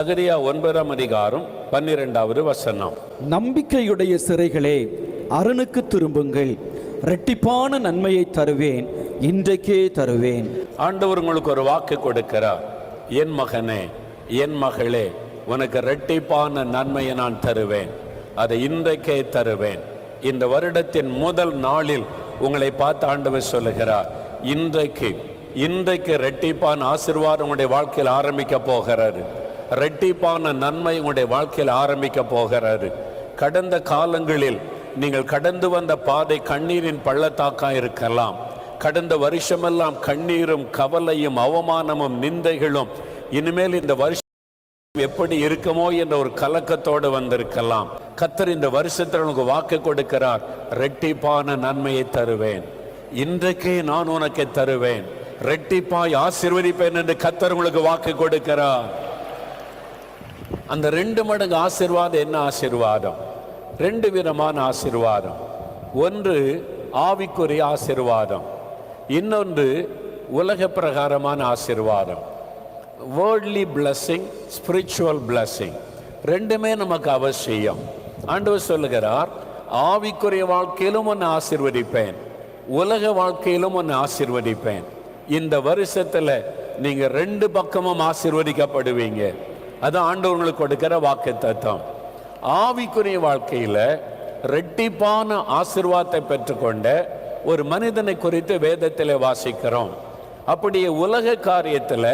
சகரியா 9ஆம் அதிகாரம் 12வது வசனம். நம்பிக்கையுடைய சிறைகளே, அரணுக்கு திரும்புங்கள், இரட்டிப்பான நன்மையை தருவேன், இன்றைக்கே தருவேன். ஆண்டவர் உங்களுக்கு ஒரு வாக்கு கொடுக்கிறார். என் மகனே, என் மகளே, உனக்கு இரட்டிப்பான நன்மையை நான் தருவேன், அதை இன்றைக்கே தருவேன். இந்த வருடத்தின் முதல் நாளில் உங்களை பார்த்து ஆண்டவர் சொல்லுகிறார், இன்றைக்கு இரட்டிப்பான ஆசீர்வாதம் உங்களுடைய வாழ்க்கையில் ஆரம்பிக்க போகிறாரு. இரட்டிப்பான நன்மை உங்களுடைய வாழ்க்கையில் ஆரம்பிக்க போகிறாரு. கடந்த காலங்களில் நீங்கள் கடந்து வந்த பாதை கண்ணீரின் பள்ளத்தாக்கா இருக்கலாம். கடந்த வருஷமெல்லாம் கண்ணீரும் கவலையும் அவமானமும் நிந்தைகளும், இனிமேல் இந்த வருஷம் எப்படி இருக்குமோ என்ற ஒரு கலக்கத்தோடு வந்திருக்கலாம். கர்த்தர் இந்த வருஷத்தில் உங்களுக்கு வாக்கு கொடுக்கிறார், இரட்டிப்பான நன்மையை தருவேன், இன்றைக்கே நான் உனக்கு தருவேன், இரட்டிப்பாய் ஆசீர்வதிப்பேன் என்று கர்த்தர் உங்களுக்கு வாக்கு கொடுக்கிறார். அந்த 2 மடங்கு ஆசீர்வாதம் என்ன ஆசீர்வாதம்? 2 விதமான ஆசீர்வாதம். ஒன்று ஆவிக்குரிய ஆசீர்வாதம், இன்னொன்று உலக பிரகாரமான ஆசீர்வாதம். வேர்ல்ட்லி பிளஸிங், ஸ்பிரிச்சுவல் பிளஸிங், ரெண்டுமே நமக்கு அவசியம். ஆண்டவர் சொல்லுகிறார், ஆவிக்குரிய வாழ்க்கையிலும் ஒன்று ஆசீர்வதிப்பேன், உலக வாழ்க்கையிலும் ஒன்று ஆசீர்வதிப்பேன். இந்த வருஷத்துல நீங்க 2 பக்கமும் ஆசீர்வதிக்கப்படுவீங்க. அதான் ஆண்டவர்களுக்கு கொடுக்கிற வாக்கு தத்துவம். ஆவிக்குரிய வாழ்க்கையில இரட்டிப்பான ஆசீர்வாதத்தை பெற்றுக்கொண்ட ஒரு மனிதனை குறித்து வேதத்திலே வாசிக்கிறோம். அப்படியே உலக காரியத்துல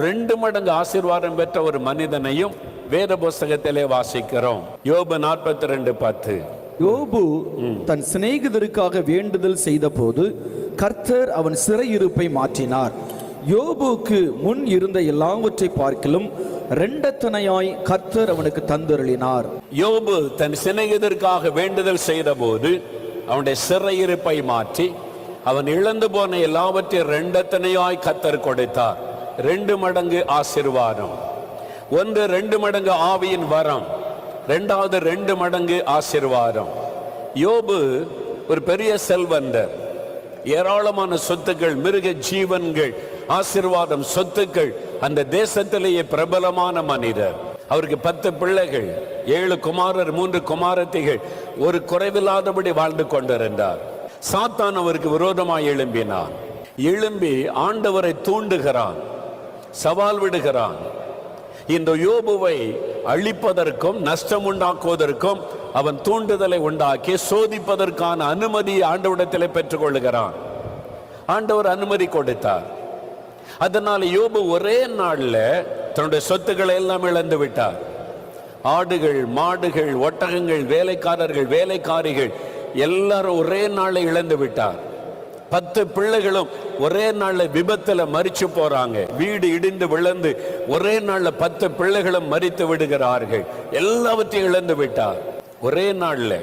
2 மடங்கு ஆசீர்வாதம் பெற்ற ஒரு மனிதனையும் வேத புஸ்தகத்திலே வாசிக்கிறோம். யோபு 42:10. யோபு தன் சிநேகிதருக்காக வேண்டுதல் செய்த போது கர்த்தர் அவன் சிறையிருப்பை மாற்றினார். யோபுக்கு முன் இருந்த எல்லாவற்றை பார்க்கிலும் 2 கர்த்தர் அவனுக்கு தந்தருளினார். யோபு தன் சிநேகிதருக்காக வேண்டுதல் செய்த போது அவனுடைய சிறையிருப்பை மாற்றி அவன் இழந்து போன எல்லாவற்றையும் 2 கர்த்தர் கொடுத்தார். 2 மடங்கு ஆசீர்வாதம். ஒன்று 2 மடங்கு ஆவியின் வரம், 2வது 2 மடங்கு ஆசீர்வாதம். யோபு ஒரு பெரிய செல்வந்தர், ஏராளமான சொத்துக்கள், மிருக ஜீவன்கள், ஆசீர்வாதம், சொத்துக்கள், அந்த தேசத்திலேயே பிரபலமான மனிதர். அவருக்கு 10 பிள்ளைகள், 7 குமாரர், 3 குமாரத்திகள், ஒரு குறைவில்லாதபடி வாழ்ந்து கொண்டிருந்தார். சாத்தான் அவருக்கு விரோதமாய் எழும்பி ஆண்டவரை தூண்டுகிறான், சவால் விடுகிறான். இந்த யோபுவை அழிப்பதற்கும் நஷ்டம் உண்டாக்குவதற்கும் அவன் தூண்டுதலை உண்டாக்கி சோதிப்பதற்கான அனுமதியை ஆண்டவரிடத்தில் பெற்றுக் கொள்ளுகிறான். ஆண்டவர் அனுமதி கொடுத்தார். அதனால யோபு ஒரே நாள்ல தன்னுடைய சொத்துக்களை எல்லாம் இழந்து விட்டார். ஆடுகள், மாடுகள், ஒட்டகங்கள், வேலைக்காரர்கள், வேலைக்காரிகள் எல்லாரும் ஒரே நாளை இழந்து விட்டார். 10 பிள்ளைகளும் ஒரே நாள்ல விபத்துல மரிச்சு போறாங்க. வீடு இடிந்து விழுந்து ஒரே நாள்ல 10 பிள்ளைகளும் மரித்து விடுகிறார்கள். எல்லாவற்றையும் இழந்து விட்டார் ஒரே நாள்ல.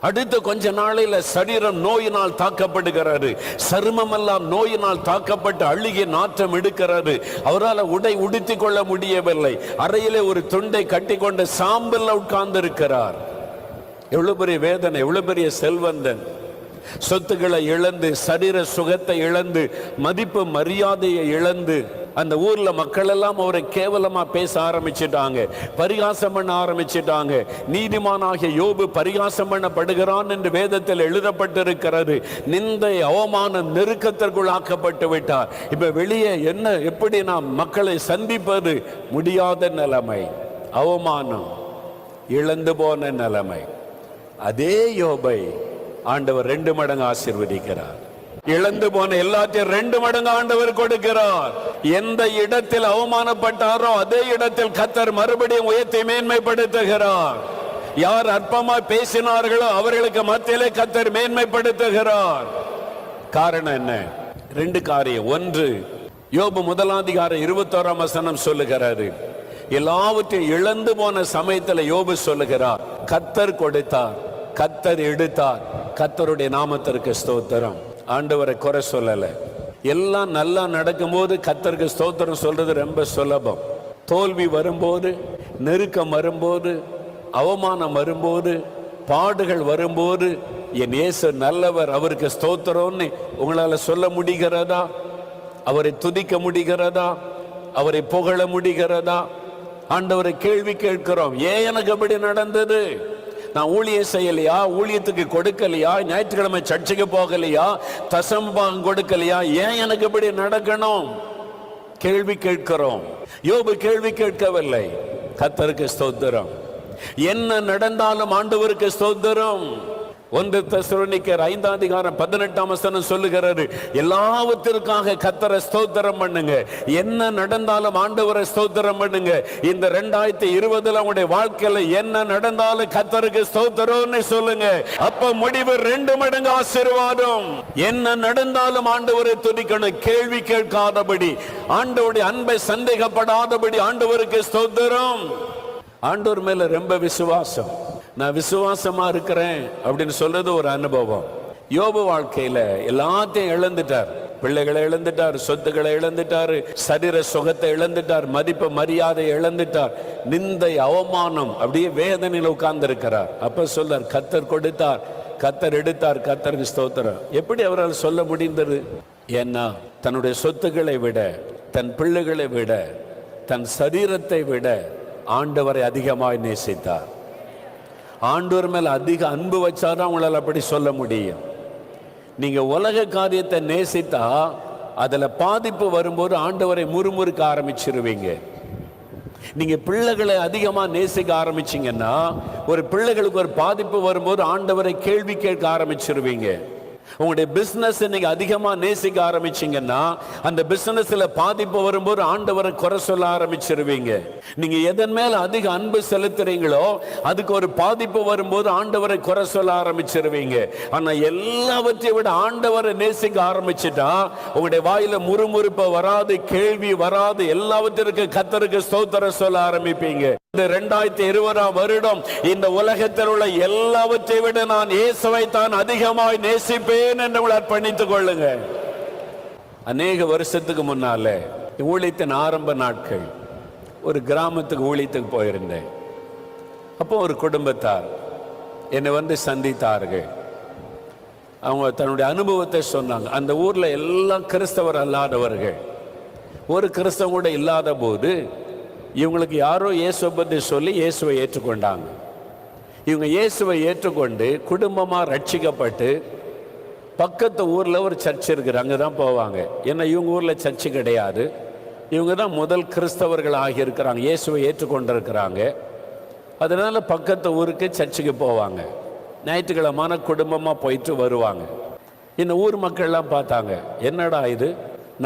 அடுத்த கொஞ்ச நாளையில சரீரம் நோயினால் தாக்கப்படுகிறது. சருமம் எல்லாம் நோயினால் தாக்கப்பட்டு அழுகிய நாற்றம் எடுக்கிறது. அவரால் உடை உடுத்திக் கொள்ள முடியவில்லை. அறையிலே ஒரு துண்டை கட்டி கொண்டு சாம்பல்ல உட்கார்ந்து இருக்கிறார். எவ்வளவு பெரிய வேதனை, எவ்வளவு பெரிய செல்வந்தன். சொத்துக்களை இழந்து, சரீர சுகத்தை இழந்து, மதிப்பு மரியாதையை இழந்து, அந்த ஊர்ல மக்கள் எல்லாம் அவரை கேவலமா பேச ஆரம்பிச்சிட்டாங்க, பரிகாசம் பண்ண ஆரம்பிச்சிட்டாங்க. நீதிமானாகிய யோபு பரிகாசம் பண்ணப்படுகிறான் என்று வேதத்தில் எழுதப்பட்டிருக்கிறது. நிந்தை, அவமானம், நெருக்கத்திற்குள் ஆக்கப்பட்டு விட்டார். இப்ப வெளியே எப்படி நாம் மக்களை சந்திப்பது? முடியாத நிலைமை, அவமானம், இழந்து போன நிலைமை. அதே யோபை ஆண்டவர் 2 மடங்கு ஆசீர்வதிக்கிறார். இழந்து போன எல்லாத்தையும் 2 மடங்கு ஆண்டவர் கொடுக்கிறார். எந்த இடத்தில் அவமானப்பட்டாரோ அதே இடத்தில் கர்த்தர் மறுபடியும் உயர்த்தி மேன்மைப்படுத்துகிறார். யார் அற்பமா பேசினார்களோ அவர்களுக்கு மத்தியிலே கர்த்தர் மேன்மைப்படுத்துகிறார். காரணம் என்ன? 2 காரியம். ஒன்று, யோபு 1ஆம் அதிகாரம் 21ஆம் வசனம் சொல்லுகிறாரு, எல்லாவற்றையும் இழந்து போன சமயத்தில் யோபு சொல்லுகிறார், கர்த்தர் கொடுத்தார், கர்த்தர் எடுத்தார், கர்த்தருடைய நாமத்திற்கு ஸ்தோத்திரம். ஆண்டவரை குறை சொல்லல. எல்லாம் நல்லா நடக்கும் போது கர்த்தருக்கு ஸ்தோத்திரம் சொல்றது ரொம்ப சுலபம். தோல்வி வரும்போது, நெருக்கம் வரும்போது, அவமானம் வரும்போது, பாடுகள் வரும்போது, என் இயேசு நல்லவர், அவருக்கு ஸ்தோத்திரம்னு உங்களால சொல்ல முடிகிறதா? அவரை துதிக்க முடிகிறதா? அவரை புகழ முடிகிறதா? ஆண்டவரை கேள்வி கேட்கிறோம். ஏன் எனக்கு அப்படி நடந்தது? நான் ஊழியம் செய்யலையா? ஊழியத்துக்கு கொடுக்கலையா? ஞாயிற்றுக்கிழமை சர்ச்சுக்கு போகலையா? தசம்பாகம் கொடுக்கலையா? ஏன் எனக்கு இப்படி நடக்கணும்? கேள்வி கேட்கிறோம். யோபு கேள்வி கேட்கவில்லை. கர்த்தருக்கு ஸ்தோத்திரம். என்ன நடந்தாலும் ஆண்டவருக்கு ஸ்தோத்திரம். 1 தெசலோனிக்கர் 5:18 சொல்லுகிறாரு, எல்லாவற்றிற்காக கர்த்தரை ஸ்தோத்திரம் பண்ணுங்க. என்ன நடந்தாலும் ஆண்டவரை ஸ்தோத்திரம் பண்ணுங்க. இந்த 2020 உங்களுடைய வாழ்க்கையில என்ன நடந்தாலும் கர்த்தருக்கு ஸ்தோத்திரம்னு சொல்லுங்க. அப்ப முடிவு 2 மடங்கு ஆசீர்வாதம். என்ன நடந்தாலும் ஆண்டவரை துதிக்கணும். கேள்வி கேட்காதபடி, ஆண்டவருடைய அன்பை சந்தேகப்படாதபடி ஆண்டவருக்கு ஸ்தோத்திரம். ஆண்டவர் மேல ரொம்ப விசுவாசம். நான் விசுவாசமா இருக்கிறேன் அப்படின்னு சொல்றது ஒரு அனுபவம். யோபு வாழ்க்கையில எல்லாத்தையும் இழந்துட்டார். பிள்ளைகளை இழந்துட்டார், சொத்துக்களை இழந்துட்டார், சரீர சுகத்தை இழந்துட்டார், மதிப்பு மரியாதை இழந்துட்டார், நிந்தை அவமானம், அப்படியே வேதனையில் உட்கார்ந்து இருக்கிறார். அப்ப சொல்றார், கர்த்தர் கொடுத்தார், கர்த்தர் எடுத்தார், கர்த்தருக்கு ஸ்தோத்திரம். எப்படி அவரால் சொல்ல முடிந்தது? ஏன்னா தன்னுடைய சொத்துக்களை விட, தன் பிள்ளைகளை விட, தன் சரீரத்தை விட ஆண்டவரை அதிகமாய் நேசித்தார். ஆண்டவர் மேல அதிக அன்பு வச்சாதான் உங்களால் அப்படி சொல்ல முடியும். நீங்க உலக காரியத்தை நேசித்தா அதுல பாதிப்பு வரும்போது ஆண்டவரை முறுமுறுக்க ஆரம்பிச்சிருவீங்க. நீங்க பிள்ளைகளை அதிகமா நேசிக்க ஆரம்பிச்சீங்கன்னா, ஒரு பிள்ளைகளுக்கு ஒரு பாதிப்பு வரும்போது ஆண்டவரை கேள்வி கேட்க ஆரம்பிச்சிருவீங்க. உங்களுடைய பிசினஸ் நீங்க அதிகமா நேசிக்க ஆரம்பிச்சீங்கன்னா, அந்த பிசினஸ்ல பாதிப்பு வரும்போது ஆண்டவரை குறை சொல்ல ஆரம்பிச்சிருவீங்க. நீங்க எதன் மேல அதிக அன்பு செலுத்துறீங்களோ அதுக்கு ஒரு பாதிப்பு வரும்போது ஆண்டவரை குறை சொல்ல ஆரம்பிச்சிருவீங்க. ஆனா எல்லாவற்றையும் விட ஆண்டவரை நேசிக்க ஆரம்பிச்சுட்டா உங்களுடைய வாயில முறுமுறுப்பு வராது, கேள்வி வராது, எல்லாவற்றிற்கு கர்த்தருக்கு ஸ்தோத்திரம் சொல்ல ஆரம்பிப்பீங்க. இந்த 2020 வருடம் இந்த உலகத்தில் உள்ள எல்லாவற்றை விட நான் இயேசுவை தான் அதிகமாய் நேசிப்பேன் என்று அர்ப்பணித்துக் கொள்ளுங்க. அநேக வருஷத்துக்கு முன்னால ஊழியத்தின் ஆரம்ப நாட்கள் ஒரு கிராமத்துக்கு ஊழியத்துக்கு போயிருந்தேன். அப்போ ஒரு குடும்பத்தார் என்னை வந்து சந்தித்தார்கள். அவங்க தன்னுடைய அனுபவத்தை சொன்னாங்க. அந்த ஊர்ல எல்லாம் கிறிஸ்தவர் அல்லாதவர்கள். ஒரு கிறிஸ்தவ கூட இல்லாத போது இவங்களுக்கு யாரோ இயேசுவை பற்றி சொல்லி இயேசுவை ஏற்றுக்கொண்டாங்க. இவங்க இயேசுவை ஏற்றுக்கொண்டு குடும்பமாக ரட்சிக்கப்பட்டு பக்கத்து ஊரில் ஒரு சர்ச் இருக்குது, அங்கே தான் போவாங்க. ஏன்னா இவங்க ஊரில் சர்ச்சு கிடையாது. இவங்க தான் முதல் கிறிஸ்தவர்கள் ஆகியிருக்கிறாங்க, இயேசுவை ஏற்றுக்கொண்டிருக்கிறாங்க. அதனால் பக்கத்து ஊருக்கு சர்ச்சுக்கு போவாங்க. ஞாயிற்றுக்கிழமான குடும்பமாக போயிட்டு வருவாங்க. இந்த ஊர் மக்கள்லாம் பார்த்தாங்க, என்னடா இது,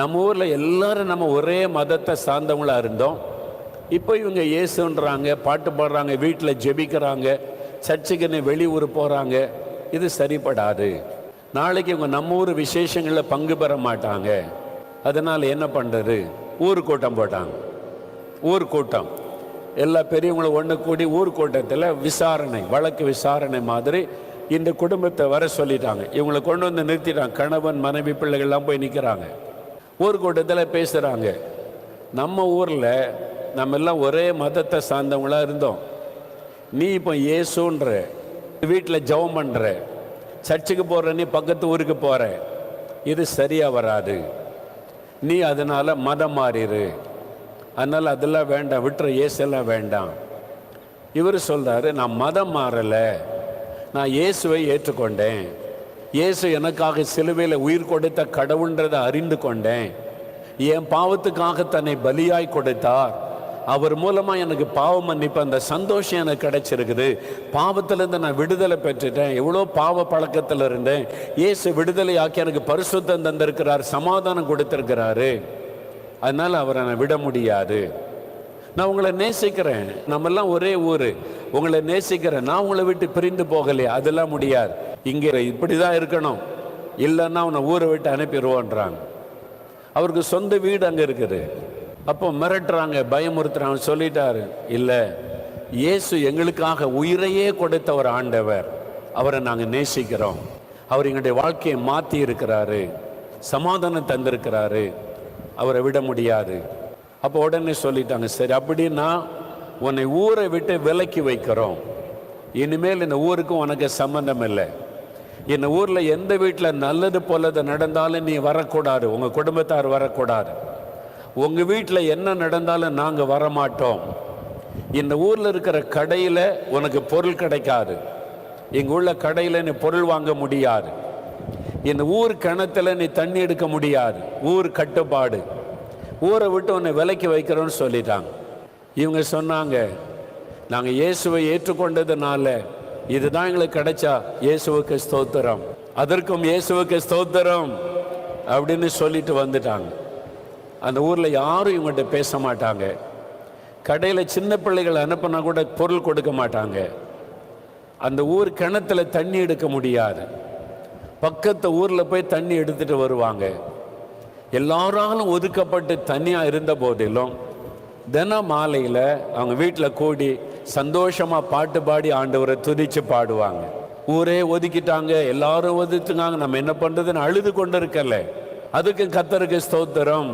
நம்ம ஊரில் எல்லாரும் நம்ம ஒரே மதத்தை சார்ந்தவங்களாக இருந்தோம், இப்போ இவங்க இயேசுன்றாங்க, பாட்டு பாடுறாங்க, வீட்டில் ஜெபிக்கிறாங்க, சர்ச்சுக்குன்னு வெளியூர் போகிறாங்க. இது சரிப்படாது. நாளைக்கு இவங்க நம்ம ஊர் விசேஷங்களில் பங்கு பெற மாட்டாங்க. அதனால் என்ன பண்ணுறது? ஊர் கூட்டம் போட்டாங்க. ஊர் கூட்டம் எல்லா பெரியவங்களும் ஒன்று கூடி ஊர் கூட்டத்தில் விசாரணை, வழக்கு விசாரணை மாதிரி இந்த குடும்பத்தை வர சொல்லிட்டாங்க. இவங்களை கொண்டு வந்து நிறுத்திட்டாங்க. கணவன் மனைவி பிள்ளைகள்லாம் போய் நிற்கிறாங்க. ஊர் கூட்டத்தில் பேசுகிறாங்க, நம்ம ஊரில் நம்ம எல்லாம் ஒரே மதத்தை சார்ந்தவங்களாக இருந்தோம். நீ இப்போ இயேசுன்ற, வீட்டில் ஜெபம் பண்ணுற, சர்ச்சுக்கு போகிற, நீ பக்கத்து ஊருக்கு போகிற, இது சரியாக வராது. நீ அதனால் மதம் மாறிடு. அதனால் அதெல்லாம் வேண்டாம், விட்டுற, இயேசெல்லாம் வேண்டாம். இவர் சொல்கிறாரு, நான் மதம் மாறலை, நான் இயேசுவை ஏற்றுக்கொண்டேன். இயேசு எனக்காக சிலுவையில் உயிர் கொடுத்த கடவுள்ன்றதை அறிந்து கொண்டேன். என் பாவத்துக்காக தன்னை பலியாய் கொடுத்தார். அவர் மூலமாக எனக்கு பாவ மன்னிப்பு, அந்த சந்தோஷம் எனக்கு கிடைச்சிருக்குது. பாவத்திலேருந்து நான் விடுதலை பெற்றுட்டேன். எவ்வளோ பாவ பழக்கத்தில் இருந்தேன். இயேசு விடுதலை ஆக்கி எனக்கு பரிசுத்தம் தந்திருக்கிறார், சமாதானம் கொடுத்திருக்கிறாரு. அதனால் அவரை நான் விட முடியாது. நான் உங்களை நேசிக்கிறேன், நம்மெல்லாம் ஒரே ஊர், உங்களை நேசிக்கிறேன், நான் உங்களை விட்டு பிரிந்து போகலையே, அதெல்லாம் முடியாது. இங்கே இப்படி தான் இருக்கணும், இல்லைன்னா அவனை ஊரை விட்டு அனுப்பிடுவோன்றாங்க. அவருக்கு சொந்த வீடு அங்கே இருக்குது. அப்போ மிரட்டுறாங்க, பயமுறுத்துறாங்க. சொல்லிட்டாரு, இல்லை, இயேசு எங்களுக்காக உயிரையே கொடுத்த ஒரு ஆண்டவர், அவரை நாங்கள் நேசிக்கிறோம். அவர் எங்களுடைய வாழ்க்கையை மாற்றி இருக்கிறாரு, சமாதானம் தந்திருக்கிறாரு, அவரை விட முடியாது. அப்போ உடனே சொல்லிட்டாங்க, சரி அப்படின்னா உன்னை ஊரை விட்டு விலக்கி வைக்கிறோம். இனிமேல் இந்த ஊருக்கும் உனக்கு சம்பந்தம் இல்லை. இந்த ஊரில் எந்த வீட்டில் நல்லது போலது நடந்தாலும் நீ வரக்கூடாது, உங்கள் குடும்பத்தார் வரக்கூடாது. உங்கள் வீட்டில் என்ன நடந்தாலும் நாங்கள் வரமாட்டோம். இந்த ஊர்ல இருக்கிற கடையில உனக்கு பொருள் கிடைக்காது, இங்க உள்ள கடையில நீ பொருள் வாங்க முடியாது, இந்த ஊர் கிணத்துல நீ தண்ணி எடுக்க முடியாது, ஊர் கட்டுப்பாடு, ஊரை விட்டு உன்னை விலைக்கு வைக்கிறோன்னு சொல்லிட்டாங்க. இவங்க சொன்னாங்க, நாங்கள் இயேசுவை ஏற்றுக்கொண்டதுனால இதுதான் எங்களுக்கு கிடைச்சா இயேசுவுக்கு ஸ்தோத்திரம், அதற்கும் இயேசுவுக்கு ஸ்தோத்திரம் அப்படின்னு சொல்லிட்டு வந்துட்டாங்க. அந்த ஊரில் யாரும் இவங்ககிட்ட பேச மாட்டாங்க. கடையில் சின்ன பிள்ளைகளை அனுப்பினா கூட பொருள் கொடுக்க மாட்டாங்க. அந்த ஊர் கிணத்துல தண்ணி எடுக்க முடியாது, பக்கத்து ஊரில் போய் தண்ணி எடுத்துட்டு வருவாங்க. எல்லாராலும் ஒதுக்கப்பட்டு தனியாக இருந்த போதிலும் தினம் மாலையில் அவங்க வீட்டில் கூடி சந்தோஷமாக பாட்டு பாடி ஆண்டவரை துதிச்சு பாடுவாங்க. ஊரே ஒதுக்கிட்டாங்க, எல்லாரும் ஒதுக்குனாங்க, நம்ம என்ன பண்ணுறதுன்னு அழுது கொண்டு இருக்கல. அதுக்கு கர்த்தருக்கு ஸ்தோத்திரம்.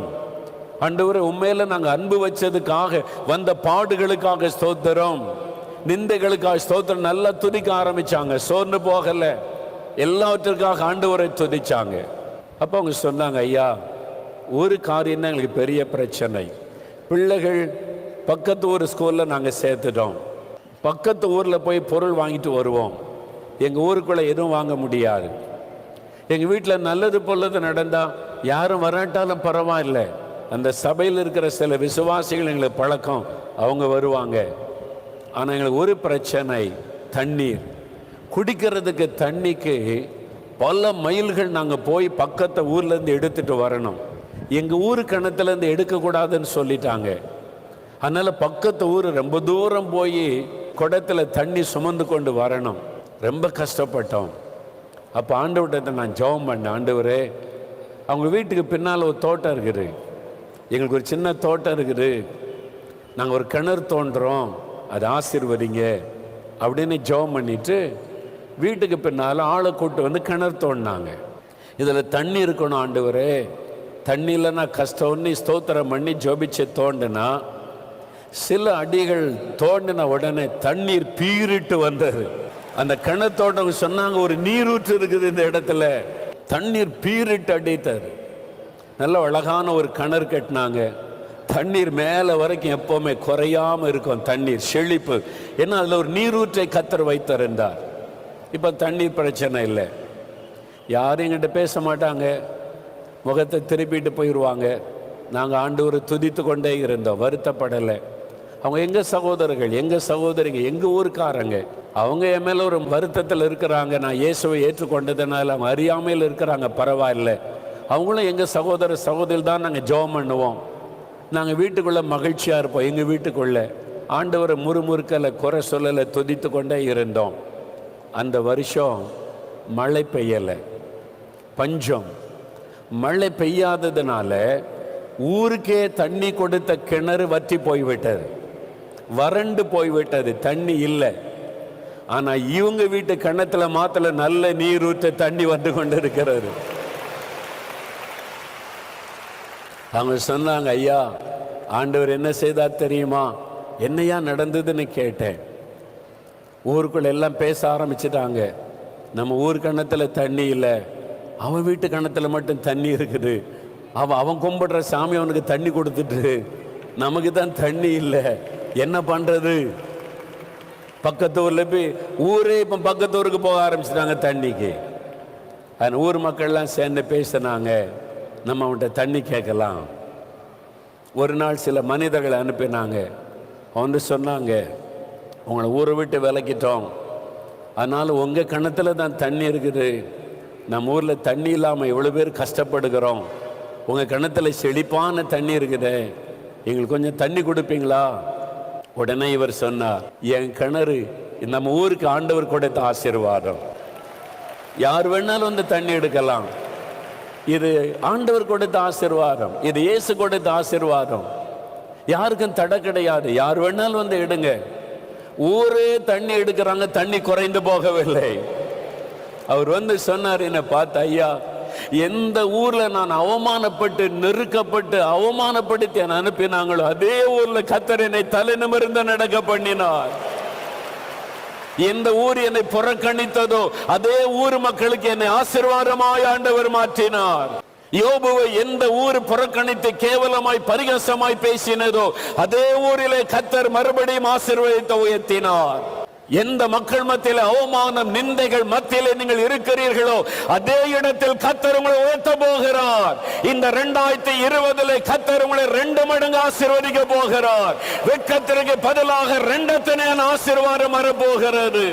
ஆண்டவரே உண்மையில நாங்கள் அன்பு வச்சதுக்காக வந்த பாடுகளுக்காக ஸ்தோத்திரம், நிந்தைகளுக்காக ஸ்தோத்திரம். நல்லா துதிக்க ஆரம்பிச்சாங்க, சோர்ந்து போகலை, எல்லாவற்றிற்காக ஆண்டவரை துதிச்சாங்க. அப்போ அவங்க சொன்னாங்க, ஐயா ஒரு காரியம் தான் எங்களுக்கு பெரிய பிரச்சனை, பிள்ளைகள் பக்கத்து ஊர் ஸ்கூலில் நாங்கள் சேர்த்துட்டோம், பக்கத்து ஊரில் போய் பொருள் வாங்கிட்டு வருவோம், எங்கள் ஊருக்குள்ளே எதுவும் வாங்க முடியாது. எங்கள் வீட்டில் நல்லது பொல்லது நடந்தால் யாரும் வராட்டாலும் பரவாயில்லை, அந்த சபையில் இருக்கிற சில விசுவாசிகள் எங்களுக்கு பழக்கம், அவங்க வருவாங்க. ஆனால் எங்களுக்கு ஒரு பிரச்சனை, தண்ணீர். குடிக்கிறதுக்கு தண்ணிக்கு பல மைல்கள் நாங்கள் போய் பக்கத்து ஊர்லேருந்து எடுத்துகிட்டு வரணும். எங்கள் ஊர் கிணத்துலேருந்து எடுக்கக்கூடாதுன்னு சொல்லிட்டாங்க. அதனால் பக்கத்து ஊர் ரொம்ப தூரம் போய் குடத்தில் தண்ணி சுமந்து கொண்டு வரணும். ரொம்ப கஷ்டப்பட்டோம். அப்போ ஆண்டவர்கிட்ட நான் ஜெபம் பண்ணேன், ஆண்டவரே அவங்க வீட்டுக்கு பின்னால் ஒரு தோட்டம் இருக்குது, எங்களுக்கு ஒரு சின்ன தோட்டம் இருக்குது, நாங்கள் ஒரு கிணறு தோண்டுறோம், அதை ஆசீர்வதிங்க அப்படின்னு ஜெபம் பண்ணிட்டு வீட்டுக்கு பின்னால் ஆளை கூட்டு வந்து கிணறு தோண்டினாங்க. இதில் தண்ணி இருக்கணும் ஆண்டவரே, தண்ணி இல்லைன்னா கஷ்டம்னு ஸ்தோத்திரம் பண்ணி ஜோபிச்சு தோண்டுனா சில அடிகள் தோண்டின உடனே தண்ணீர் பீறிட்டு வந்தது. அந்த கிணத்தோட்டம் சொன்னாங்க, ஒரு நீரூற்று இருக்குது இந்த இடத்துல, தண்ணீர் பீறிட்டு அடித்தது. நல்ல அழகான ஒரு கிணறு கட்டினாங்க. தண்ணீர் மேலே வரைக்கும் எப்போவுமே குறையாமல் இருக்கும், தண்ணீர் செழிப்பு. ஏன்னா அதில் ஒரு நீரூற்றை கர்த்தர் வைத்திருந்தார். இப்போ தண்ணீர் பிரச்சனை இல்லை. யாரும் எங்கிட்ட பேச மாட்டாங்க, முகத்தை திருப்பிட்டு போயிடுவாங்க. நாங்கள் ஆண்டவரை துதித்து கொண்டே இருந்தோம், வருத்தப்படலை. அவங்க எங்கள் சகோதரர்கள், எங்கள் சகோதரிங்க, எங்கள் ஊருக்காரங்க, அவங்க என் மேலே ஒரு வருத்தத்தில் இருக்கிறாங்க. நான் இயேசுவை ஏற்றுக்கொண்டதுனால அவங்க அறியாமையில் இருக்கிறாங்க, பரவாயில்ல. அவங்களும் எங்கள் சகோதர சகோதரி தான். நாங்கள் ஜெபம் பண்ணுவோம், நாங்கள் வீட்டுக்குள்ளே மகிழ்ச்சியாக இருப்போம். எங்கள் வீட்டுக்குள்ளே ஆண்டவரை முறுமுறுக்கலை, குறை சொல்லலை, துதித்து கொண்டே இருந்தோம். அந்த வருஷம் மழை பெய்யலை, பஞ்சம். மழை பெய்யாததுனால ஊருக்கே தண்ணி கொடுத்த கிணறு வற்றி போய்விட்டது, வறண்டு போய்விட்டது, தண்ணி இல்லை. ஆனால் இவங்க வீட்டு கிணத்துல மாத்திர நல்ல நீர் ஊற்ற தண்ணி வந்து கொண்டு இருக்கிறது. அவங்க சொன்னாங்க, ஐயா ஆண்டவர் என்ன செய்தார் தெரியுமா? என்னையா நடந்ததுன்னு கேட்டேன். ஊருக்குள்ள எல்லாம் பேச ஆரம்பிச்சிட்டாங்க, நம்ம ஊர் கிணத்துல தண்ணி இல்லை, அவன் வீட்டு கிணத்துல மட்டும் தண்ணி இருக்குது, அவன் கும்பிடுற சாமி அவனுக்கு தண்ணி கொடுத்துட்டு நமக்கு தான் தண்ணி இல்லை, என்ன பண்றது? பக்கத்து ஊர்ல போய் ஊரே இப்போ பக்கத்து ஊருக்கு போக ஆரம்பிச்சிட்டாங்க தண்ணிக்கு. அந்த ஊர் மக்கள்லாம் சேர்ந்து பேசினாங்க, நம்ம அவன்கிட்ட தண்ணி கேட்கலாம். ஒரு நாள் சில மனிதர்களை அனுப்பினாங்க. அவங்க சொன்னாங்க, உங்களை ஊரை விட்டு விலக்கிட்டோம், அதனால் உங்கள் கிணத்துல தான் தண்ணி இருக்குது, நம்ம ஊரில் தண்ணி இல்லாமல் எவ்வளோ பேர் கஷ்டப்படுகிறோம், உங்கள் கிணத்துல செழிப்பான தண்ணி இருக்குது, எங்களுக்கு கொஞ்சம் தண்ணி கொடுப்பீங்களா? உடனே இவர் சொன்னார், என் கிணறு நம்ம ஊருக்கு ஆண்டவர் கொடுத்த ஆசீர்வாதம், யார் வேணாலும் வந்து தண்ணி எடுக்கலாம், இது ஆண்டவர் கொடுத்த ஆசீர்வாதம், இது இயேசு கொடுத்த ஆசீர்வாதம், யாருக்கும் தடை கிடையாது, யார் வேணாலும் வந்து எடுங்க. ஊரே தண்ணி எடுக்கிறாங்க, தண்ணி குறைந்து போகவில்லை. அவர் வந்து சொன்னார், என்ன பார்த்து, ஐயா எந்த ஊர்ல நான் அவமானப்பட்டு நெருக்கப்பட்டு அவமானப்படுத்தி அனுப்பினாங்களோ அதே ஊர்ல கர்த்தர் என்னை தலை நிமிர்ந்து நடக்க பண்ணினார். எந்த ஊர் என்னை புறக்கணித்ததோ அதே ஊர் மக்களுக்கு என்னை ஆசீர்வாதமாய் ஆண்டவர் மாற்றினார். யோபுவை எந்த ஊர் புறக்கணித்து கேவலமாய் பரிகாசமாய் பேசினதோ அதே ஊரிலே கர்த்தர் மறுபடியும் ஆசீர்வதித்து உயர்த்தினார். எந்த மக்கள் மத்தியிலே அவமானம் நிந்தைகள் மத்தியிலே நீங்கள் இருக்கிறீர்களோ அதே இடத்தில் கர்த்தர் உங்களை உயர்த்த போகிறார். இந்த 2020 கர்த்தர் உங்களை 2 மடங்கு ஆசீர்வதிக்க போகிறார். வெட்கத்திற்கு பதிலாக 2 ஆசீர்வாதம் வரப்போகிறது.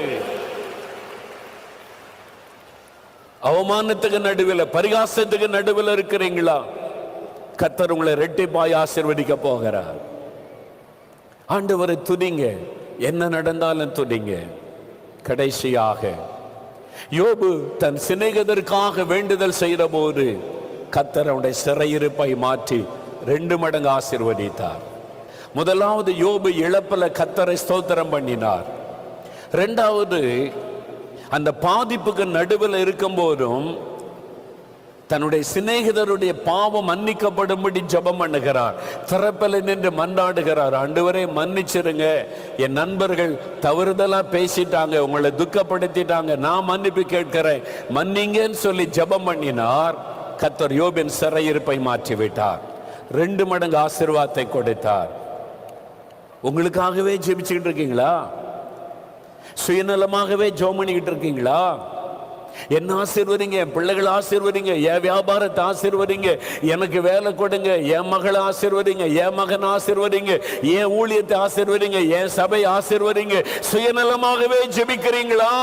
அவமானத்துக்கு நடுவில் பரிகாசத்துக்கு நடுவில் இருக்கிறீங்களா? கர்த்தர் உங்களை இரட்டிப்பாய் ஆசீர்வதிக்க போகிறார். ஆண்டவரை துதிங்க, என்ன நடந்தாலும் துதிங்க. கடைசியாக யோபு தன் சிநேகிதருக்காக வேண்டுதல் செய்த போது கர்த்தர் அவனுடைய சிறையிருப்பை மாற்றி 2 மடங்கு ஆசீர்வதித்தார். முதலாவது யோபு இழப்பில கர்த்தரை ஸ்தோத்திரம் பண்ணினார். இரண்டாவது அந்த பாதிப்புக்கு நடுவில் இருக்கும் போதும் தன்னுடைய சிநேகிதருடைய பாவம் மன்னிக்கப்படும்படி ஜெபம் பண்ணுகிறார். திறப்பில் நின்று மன்றாடுகிறார். ஆண்டவரே மன்னிச்சிருங்க, என் நண்பர்கள் தவறுதலா பேசிட்டாங்க, உங்களை துக்கப்படுத்திட்டாங்க, நான் மன்னிப்பு கேட்கிறேன், மன்னிங்கன்னு சொல்லி ஜெபம் பண்ணினார். கர்த்தர் யோபின் சிறையிருப்பை மாற்றி விட்டார். 2 மடங்கு ஆசீர்வாதத்தை கொடுத்தார். உங்களுக்காகவே ஜெபிச்சுக்கிட்டு இருக்கீங்களா? சுயநலமாகவே ஜெபம் பண்ணிக்கிட்டு இருக்கீங்களா? என்ன ஆசீர்வதிங்க, என் பிள்ளைகளை ஆசீர்வதிங்க, என் வியாபாரத்தை ஆசீர்வதிங்க, எனக்கு வேலை கொடுங்க, என் மகளை ஆசீர்வதிங்க, என் மகன் ஆசீர்வதிங்க, என் ஊழியத்தை ஆசீர்வதிங்க, என் சபை ஆசீர்வதிங்க, சுயநலமாகவே ஜெபிக்கிறீங்களா?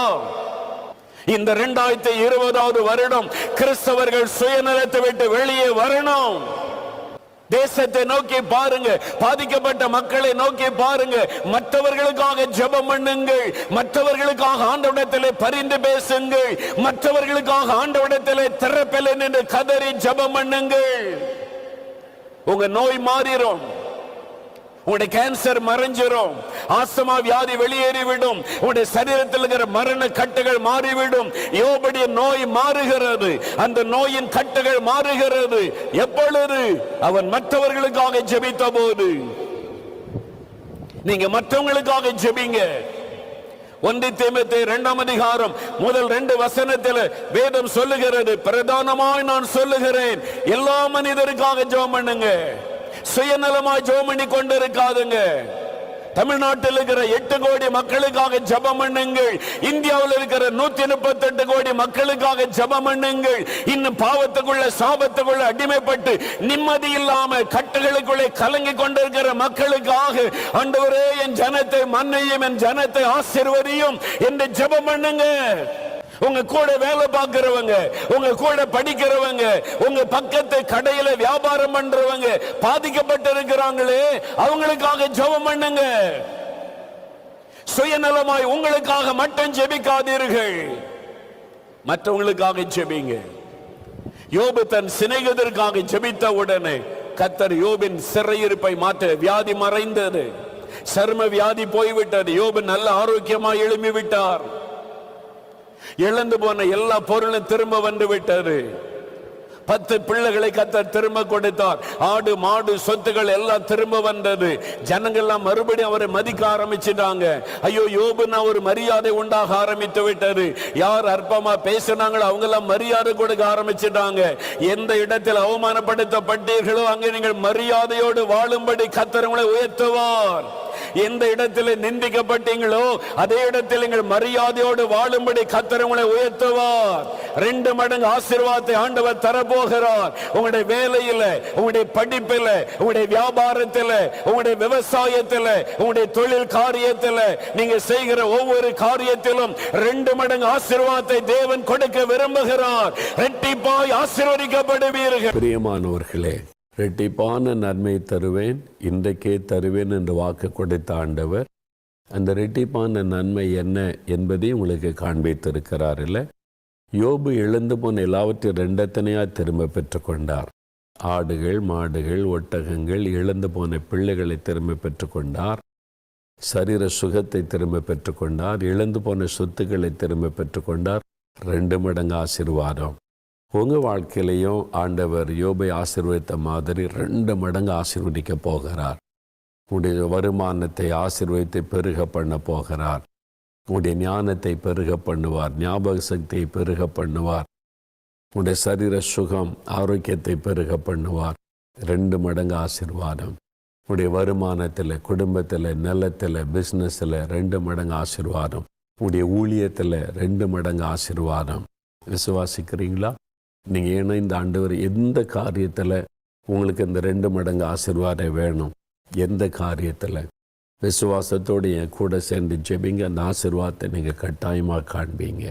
இந்த 2020 வருடம் கிறிஸ்தவர்கள் சுயநலத்தை விட்டு வெளியே வரணும். தேசத்தை நோக்கி பாருங்க, பாதிக்கப்பட்ட மக்களை நோக்கி பாருங்க, மற்றவர்களுக்காக ஜெபம் பண்ணுங்கள், மற்றவர்களுக்காக ஆண்டவரிடத்திலே பரிந்து பேசுங்கள், மற்றவர்களுக்காக ஆண்டவரிடத்திலே திறப்பில் நின்று கதறி ஜெபம் பண்ணுங்கள். உங்க நோய் மாறிடும், உங்களுடைய கேன்சர் மறைஞ்சிரும், ஆஸ்துமா வியாதி வெளியேறிவிடும், உங்களுடைய சரீரத்தில் இருக்கிற மரண கட்டுகள் மாறிவிடும். யோபுடைய நோய் மாறுகிறது, அந்த நோயின் கட்டுகள் மாறுகிறது. எப்பொழுது? அவன் மற்றவர்களுக்காக ஜெபித்த போது. நீங்க மற்றவங்களுக்காக ஜெபிங்க. 1 தீமோத்தேயு 2ஆம் அதிகாரம் முதல் 2 வசனத்தில் வேதம் சொல்லுகிறது, பிரதானமாய் நான் சொல்லுகிறேன், எல்லா மனிதருக்காக ஜெபம் பண்ணுங்க, சுயநலமாய் ஜெபம் பண்ணி கொண்டிருக்காதுங்க. தமிழ்நாட்டில் இருக்கிற 8 கோடி மக்களுக்காக ஜெபம் பண்ணுங்கள். இந்தியாவில் இருக்கிற 138 கோடி மக்களுக்காக ஜெபம் பண்ணுங்கள். இன்னும் பாவத்துக்குள்ள சாபத்துக்குள்ள அடிமைப்பட்டு நிம்மதி இல்லாம கட்டுகளுக்குள்ளே கலங்கி கொண்டிருக்கிற மக்களுக்காக ஆண்டவரே என் ஜனத்தை மன்னியும், என் ஜனத்தை ஆசீர்வதியும் என்று ஜெபம் பண்ணுங்க. உங்க கூட வேலை பார்க்கிறவங்க, உங்க கூட படிக்கிறவங்க, உங்க பக்கத்து கடையில வியாபாரம் பண்றவங்க பாதிக்கப்பட்டு இருக்கிறாங்களே, அவங்களுக்காக ஜெபம் பண்ணுங்க. சுயநலமாய் உங்களுக்காக மட்டும் ஜெபிக்காதீர்கள், மற்றவங்களுக்காக ஜெபிங்க. யோபு தன் சிநேகிதருக்காக ஜெபித்த உடனே கர்த்தர் யோபின் சிறையிருப்பை மாற்ற, வியாதி மறைந்தது, சர்ம வியாதி போய்விட்டது, யோபு நல்ல ஆரோக்கியமாய் எழும்பி விட்டார். இழந்து போன எல்லா பொருளும் திரும்ப வந்து விட்டது. 10 பிள்ளைகளை கர்த்தர் திரும்ப கொடுத்தார். ஆடு மாடு சொத்துக்கள் எல்லாம் திரும்ப வந்தது. ஜனங்கள் எல்லாம் மறுபடியும் அவரை மதிக்க ஆரம்பிச்சிட்டாங்க. ஐயோ, யோபுன்னா ஒரு மரியாதை உண்டாக ஆரம்பித்து விட்டது. யார் அற்பமா பேசினாங்களோ அவங்க எல்லாம் மரியாதை கொடுக்க ஆரம்பிச்சிட்டாங்க. எந்த இடத்தில் அவமானப்படுத்தப்பட்டீர்களோ அங்கே நீங்கள் மரியாதையோடு வாழும்படி கர்த்தர் உங்களை உயர்த்துவார். எந்த இடத்தில் நிந்திக்கப்பட்டீங்களோ அதே இடத்தில் நீங்கள் மரியாதையோடு வாழும்படி கர்த்தர் உங்களை உயர்த்துவார். 2 மடங்கு ஆசீர்வாதத்தை ஆண்டவர் தரப்போகிறார். உங்களுடைய வேலையில, உங்களுடைய படிப்பில, உங்களுடைய வியாபாரத்தில், உங்களுடைய விவசாயத்தில், உங்களுடைய தொழில் காரியத்தில், நீங்க செய்கிற ஒவ்வொரு காரியத்திலும் 2 மடங்கு ஆசீர்வாதத்தை தேவன் கொடுக்க விரும்புகிறார். இரட்டிப்பாய் ஆசீர்வதிக்கப்படுவீர்கள். பிரியமானவர்களே, இரட்டிப்பான நன்மை தருவேன், இன்றைக்கே தருவேன் என்று வாக்கு கொடுத்த ஆண்டவர் அந்த இரட்டிப்பான நன்மை என்ன என்பதை உங்களுக்கு காண்பித்திருக்கிறார். இல்லை, யோபு இழந்து போன எல்லாவற்றையும் 2 திரும்ப பெற்றுக்கொண்டார். ஆடுகள், மாடுகள், ஒட்டகங்கள், இழந்து போன பிள்ளைகளை திரும்ப பெற்றுக்கொண்டார். சரீர சுகத்தை திரும்ப பெற்றுக்கொண்டார். இழந்து போன சொத்துக்களை திரும்ப பெற்றுக்கொண்டார். 2 மடங்கு ஆசீர்வாதம். உங்கள் வாழ்க்கையிலையும் ஆண்டவர் யோபை ஆசீர்வதித்த மாதிரி 2 மடங்கு ஆசீர்வதிக்க போகிறார். உங்களுடைய வருமானத்தை ஆசீர்வதித்து பெருக பண்ண போகிறார். உங்களுடைய ஞானத்தை பெருக பண்ணுவார். ஞாபக சக்தியை பெருக பண்ணுவார். உடைய சரீர சுகம் ஆரோக்கியத்தை பெருக பண்ணுவார். 2 மடங்கு ஆசீர்வாதம். உடைய வருமானத்தில், குடும்பத்தில், நிலத்தில், பிஸ்னஸில் 2 மடங்கு ஆசீர்வாதம். உடைய ஊழியத்தில் 2 மடங்கு ஆசீர்வாதம். விசுவாசிக்கிறீங்களா? நீங்கள் ஏன்னா இந்த ஆண்டவர் எந்த காரியத்தில் உங்களுக்கு இந்த 2 மடங்கு ஆசீர்வாதம் வேணும், எந்த காரியத்தில் விசுவாசத்தோடு என் கூட சேர்ந்து ஜெபிங்க. அந்த ஆசீர்வாதத்தை நீங்கள் கட்டாயமாக காண்பீங்க.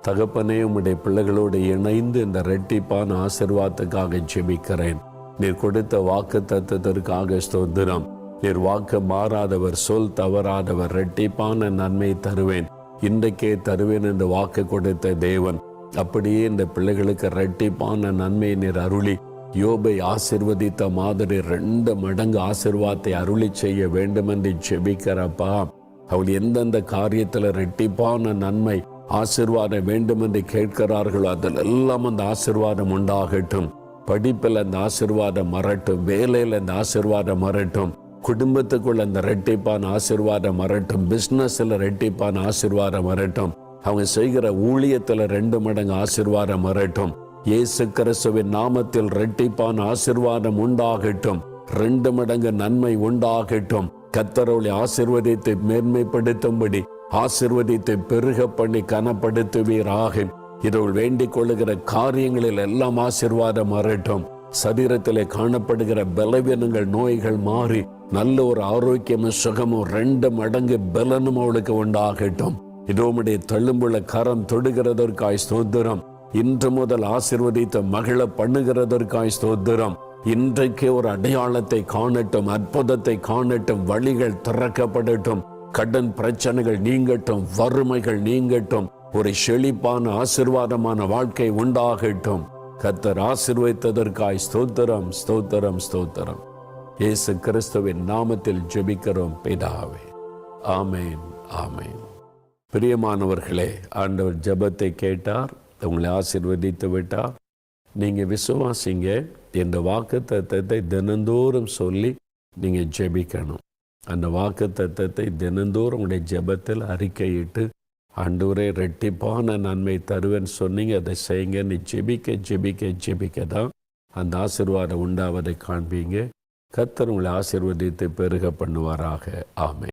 தகப்பனே, உம்முடைய பிள்ளைகளோடு இணைந்து இந்த இரட்டிப்பான ஆசீர்வாதத்துக்காக ஜெபிக்கிறேன். நீர் கொடுத்த வாக்கு தத்தத்திற்காக ஸ்தோத்திரம். நீர் வாக்கு மாறாதவர், சொல் தவறாதவர். இரட்டிப்பான நன்மை தருவேன், இன்றைக்கே தருவேன் என்று வாக்கு கொடுத்த தேவன், அப்படியே இந்த பிள்ளைகளுக்கு இரட்டிப்பான நன்மையை நீர் அருளி யோபை ஆசீர்வதித்த மாதிரி 2 மடங்கு ஆசீர்வாதத்தை அருளி செய்ய வேண்டும் என்று ஜெபிக்கிறப்பா. அவள் எந்தெந்த காரியத்தில் இரட்டிப்பான நன்மை ஆசீர்வாதம் வேண்டும் என்று கேட்கிறார்களோ அதில் எல்லாம் அந்த ஆசீர்வாதம் உண்டாகட்டும். படிப்பில் அந்த ஆசீர்வாதம் வரட்டும், வேலையில் அந்த ஆசீர்வாதம் வரட்டும், குடும்பத்துக்குள்ள அந்த இரட்டிப்பான ஆசீர்வாதம் வரட்டும், பிஸ்னஸில் இரட்டிப்பான ஆசீர்வாதம் வரட்டும், அவங்க செய்கிற ஊழியத்தில் 2 மடங்கு ஆசீர்வாதம் வரட்டும். இயேசு கிறிஸ்துவின் நாமத்தில் இரட்டிப்பான ஆசீர்வாதம் உண்டாகட்டும். 2 மடங்கு நன்மை உண்டாகட்டும். கர்த்தரை ஆசீர்வதித்து மேன்மைப்படுத்தும்படி, ஆசீர்வதித்து பெருக பண்ணி கனப்படுத்துவீராக. இதோள் வேண்டிக் கொள்ளுகிற காரியங்களில் எல்லாம் ஆசீர்வாதம் வரட்டும். சரீரத்திலே காணப்படுகிற பலவீனங்கள், நோய்கள் மாறி நல்ல ஒரு ஆரோக்கியமும் சுகமும் 2 மடங்கு பலனும் அவளுக்கு உண்டாகட்டும். இதோமுடைய தள்ளும்புள்ள கரம் தொடுகிறதற்காய் ஸ்தோத்திரம். இன்று முதல் ஆசீர்வதித்து மகிழ பண்ணுகிறதற்காய் ஸ்தோத்திரம். இன்றைக்கு ஒரு அடையாளத்தை காணட்டும், அற்புதத்தை காணட்டும், வழிகள் திறக்கப்படட்டும், கடன் பிரச்சனைகள் நீங்கட்டும், வறுமைகள் நீங்கட்டும், ஒரு செழிப்பான ஆசீர்வாதமான வாழ்க்கை உண்டாகட்டும். கர்த்தர் ஆசீர்வதித்ததற்காய் ஸ்தோத்திரம், ஸ்தோத்திரம், ஸ்தோத்திரம். இயேசு கிறிஸ்துவின் நாமத்தில் ஜெபிக்கிறோம் பிதாவே. ஆமேன், ஆமேன். பிரியமானவர்களே, ஆண்டவர் ஜெபத்தை கேட்டார், உங்களை ஆசீர்வதித்து விட்டார். நீங்கள் விசுவாசிங்க. இந்த வாக்குத்தத்தத்தை தினந்தோறும் சொல்லி நீங்கள் ஜெபிக்கணும். அந்த வாக்குத்தத்தத்தை தினந்தோறும் உங்களுடைய ஜெபத்தில் அறிக்கையிட்டு, ஆண்டவரே இரட்டிப்பான நன்மை தருவேன் சொன்னீங்க, அதை செய்யுங்க. நீ ஜெபிக்க ஜெபிக்க ஜெபிக்க தான் அந்த ஆசீர்வாதம் உண்டாவதை காண்பீங்க. கர்த்தர் உங்களை ஆசீர்வதித்து பெருக பண்ணுவாராக. ஆமென்.